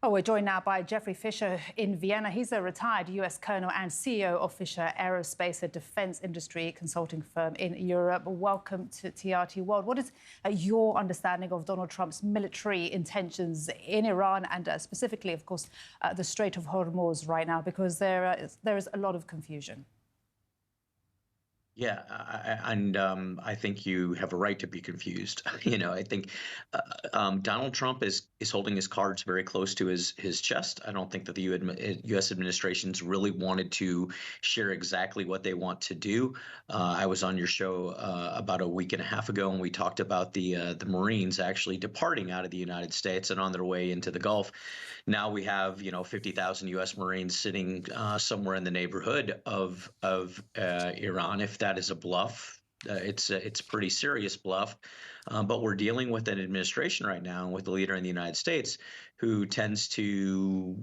Oh, we're joined now by Jeffrey Fischer in Vienna. He's a retired US colonel and CEO of Fischer Aerospace, a defense industry consulting firm in Europe. Welcome to TRT World. What is your understanding of Donald Trump's military intentions in Iran and specifically, of course, the Strait of Hormuz right now? Because there is a lot of confusion. Yeah, I think you have a right to be confused. I think Donald Trump is holding his cards very close to his chest. I don't think that the U.S. administration's really wanted to share exactly what they want to do. I was on your show about a week and a half ago, and we talked about the Marines actually departing out of the United States and on their way into the Gulf. Now we have 50,000 U.S. Marines sitting somewhere in the neighborhood of Iran. If that is a bluff, it's a pretty serious bluff. But we're dealing with an administration right now with the leader in the United States who tends to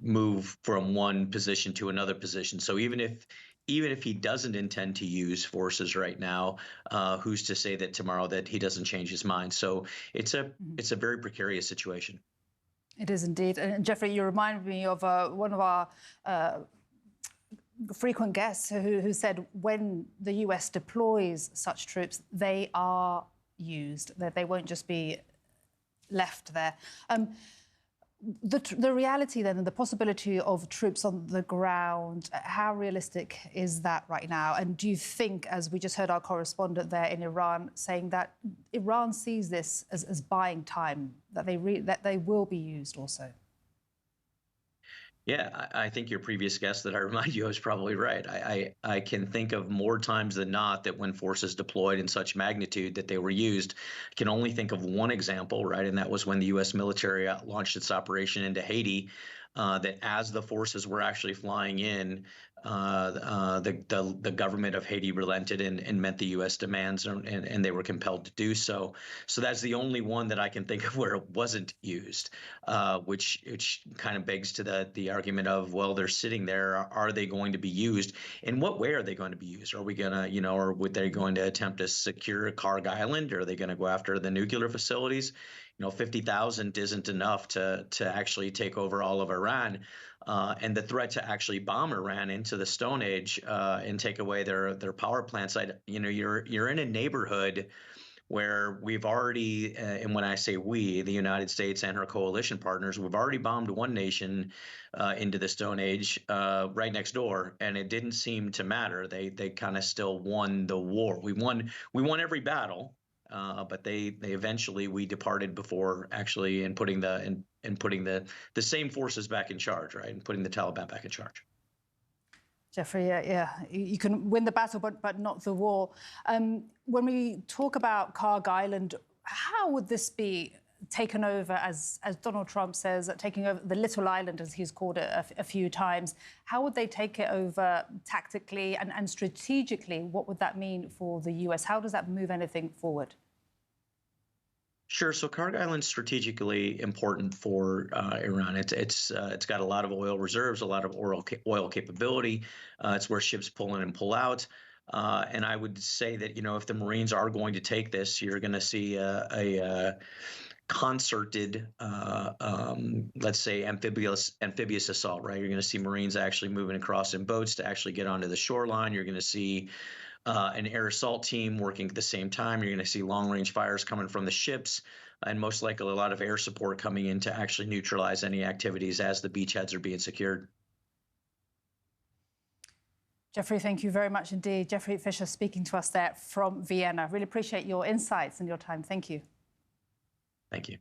move from one position to another position. So even if he doesn't intend to use forces right now, who's to say that tomorrow that he doesn't change his mind? So it's a very precarious situation. It is indeed. And Jeffrey, you remind me of one of our frequent guests who said when the US deploys such troops, they are used, that they won't just be left there. The reality then and the possibility of troops on the ground, how realistic is that right now? And do you think, as we just heard our correspondent there in Iran saying that Iran sees this as buying time, that they will be used also? Yeah, I think your previous guest that I remind you of is probably right. I can think of more times than not that when forces deployed in such magnitude that they were used. I can only think of one example, right? And that was when the U.S. military launched its operation into Haiti, that as the forces were actually flying in, the government of Haiti relented and met the U.S. demands, and they were compelled to do so. So that's the only one that I can think of where it wasn't used, which kind of begs to the argument of, well, they're sitting there. Are they going to be used? In what way are they going to be used? Are we gonna, or would they going to attempt to secure Kharg Island? Or are they going to go after the nuclear facilities? 50,000 isn't enough to actually take over all of Iran. And the threat to actually bomb Iran into the Stone Age and take away their power plants, you're in a neighborhood where we've already, and when I say we, the United States and her coalition partners, we've already bombed one nation into the Stone Age right next door, and it didn't seem to matter. They kind of still won the war. We won every battle. But we departed before actually in putting the same forces back in charge, right, and putting the Taliban back in charge. Jeffrey, yeah, you can win the battle, but not the war. When we talk about Kharg Island, how would this be taken over, as Donald Trump says, taking over the little island, as he's called it a few times? How would they take it over tactically and strategically? What would that mean for the US? How does that move anything forward? Sure. So Kharg Island's strategically important for Iran. It's got a lot of oil reserves, a lot of oil capability. It's where ships pull in and pull out. And I would say that if the Marines are going to take this, you're going to see a concerted, let's say, amphibious assault, right? You're going to see Marines actually moving across in boats to actually get onto the shoreline. You're going to see an air assault team working at the same time. You're going to see long-range fires coming from the ships, and most likely a lot of air support coming in to actually neutralize any activities as the beachheads are being secured. Jeffrey, thank you very much indeed. Jeffrey Fischer speaking to us there from Vienna. Really appreciate your insights and your time. Thank you. Thank you.